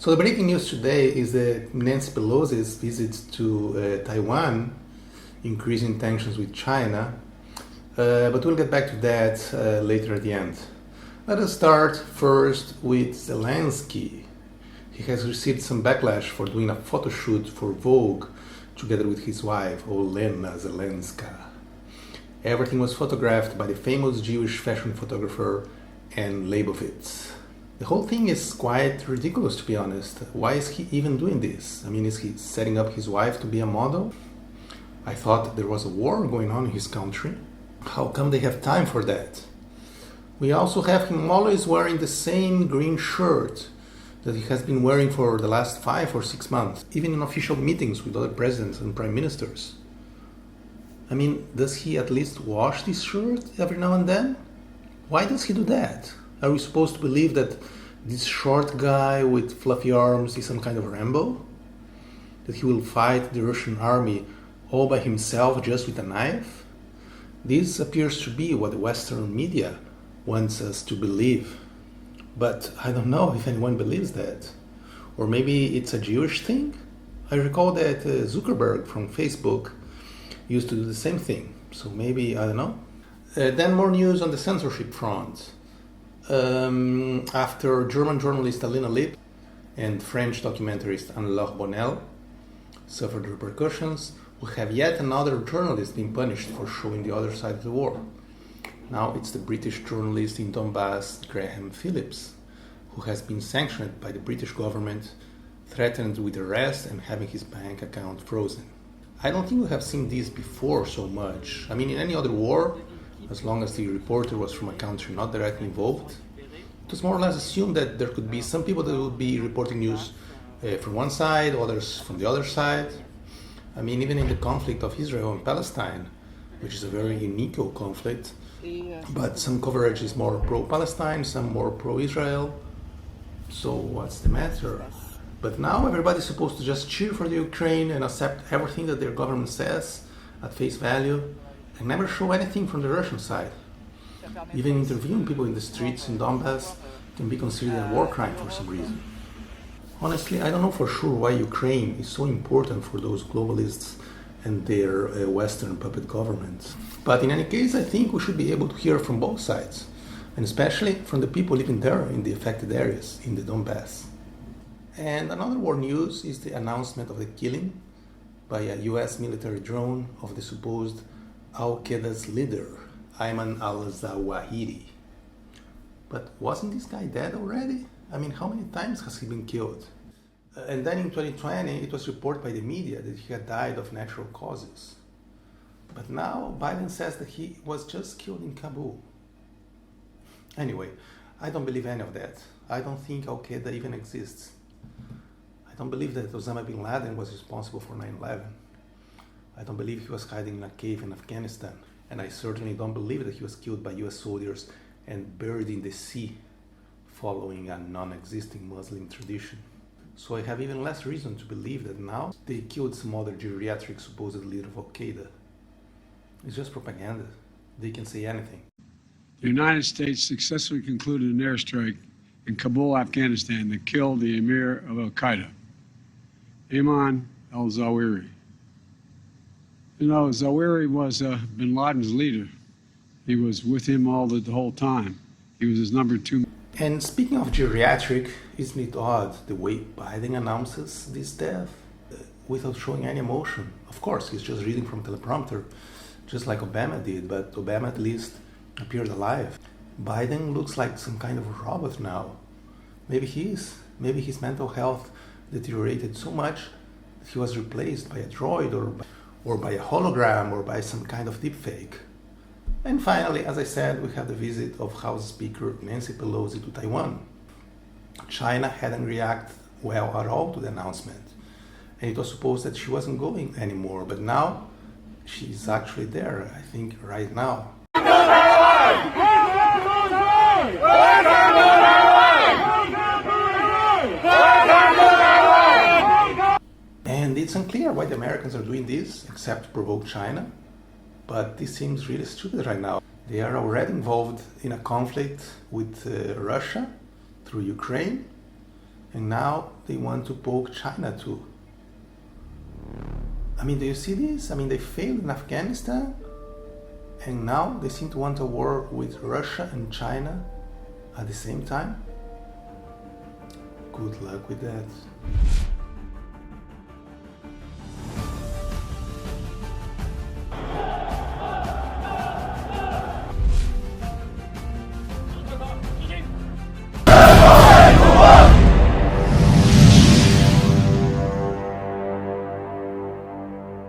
So the breaking news today is that Nancy Pelosi's visit to Taiwan, increasing tensions with China, but we'll get back to that later at the end. Let us start first with Zelensky. He has received some backlash for doing a photo shoot for Vogue together with his wife, Olena Zelenskys. Everything was photographed by the famous Jewish fashion photographer Anne Leibovitz. The whole thing is quite ridiculous, to be honest. Why is he even doing this? I mean, is he setting up his wife to be a model? I thought there was a war going on in his country. How come they have time for that? We also have him always wearing the same green shirt that he has been wearing for the last 5 or 6 months, even in official meetings with other presidents and prime ministers. I mean, does he at least wash this shirt every now and then? Why does he do that? Are we supposed to believe that this short guy with fluffy arms is some kind of Rambo? That he will fight the Russian army all by himself just with a knife? This appears to be what the Western media wants us to believe. But I don't know if anyone believes that. Or maybe it's a Jewish thing? I recall that Zuckerberg from Facebook used to do the same thing. So maybe, I don't know. Then more news on the censorship front. After German journalist Alina Lipp and French documentarist Anne-Laure Bonnel suffered repercussions, we have yet another journalist being punished for showing the other side of the war. Now it's the British journalist in Donbass, Graham Phillips, who has been sanctioned by the British government, threatened with arrest and having his bank account frozen. I don't think we have seen this before so much. I mean, in any other war, as long as the reporter was from a country not directly involved, it was more or less assumed that there could be some people that would be reporting news from one side, others from the other side. I mean, even in the conflict of Israel and Palestine, which is a very unique conflict, but some coverage is more pro-Palestine, some more pro-Israel. So what's the matter? But now everybody's supposed to just cheer for the Ukraine and accept everything that their government says at face value, and never show anything from the Russian side. Even interviewing people in the streets in Donbass can be considered a war crime for some reason. Honestly, I don't know for sure why Ukraine is so important for those globalists and their Western puppet governments. But in any case, I think we should be able to hear from both sides, and especially from the people living there in the affected areas in the Donbass. And another war news is the announcement of the killing by a US military drone of the supposed Al-Qaeda's leader, Ayman al-Zawahiri. But wasn't this guy dead already? I mean, how many times has he been killed? And then in 2020, it was reported by the media that he had died of natural causes. But now Biden says that he was just killed in Kabul. Anyway, I don't believe any of that. I don't think Al-Qaeda even exists. I don't believe that Osama Bin Laden was responsible for 9/11. I don't believe he was hiding in a cave in Afghanistan. And I certainly don't believe that he was killed by US soldiers and buried in the sea, following a non-existing Muslim tradition. So I have even less reason to believe that now they killed some other geriatric supposed leader of Al-Qaeda. It's just propaganda. They can say anything. The United States successfully concluded an airstrike in Kabul, Afghanistan that killed the emir of Al-Qaeda, Ayman al-Zawahiri. You know, Zawahiri was Bin Laden's leader. He was with him the whole time. He was his number 2. And speaking of geriatric, isn't it odd the way Biden announces this death without showing any emotion? Of course, he's just reading from teleprompter, just like Obama did, but Obama at least appeared alive. Biden looks like some kind of robot now. Maybe he is. Maybe his mental health deteriorated so much that he was replaced by a droid or by a hologram or by some kind of deepfake. And finally, as I said, we have the visit of House Speaker Nancy Pelosi to Taiwan. China hadn't reacted well at all to the announcement, and it was supposed that she wasn't going anymore, but now she's actually there, I think right now. And it's unclear why the Americans are doing this, except to provoke China. But this seems really stupid right now. They are already involved in a conflict with Russia through Ukraine. And now they want to poke China too. I mean, do you see this? I mean, they failed in Afghanistan, and now they seem to want a war with Russia and China at the same time. Good luck with that.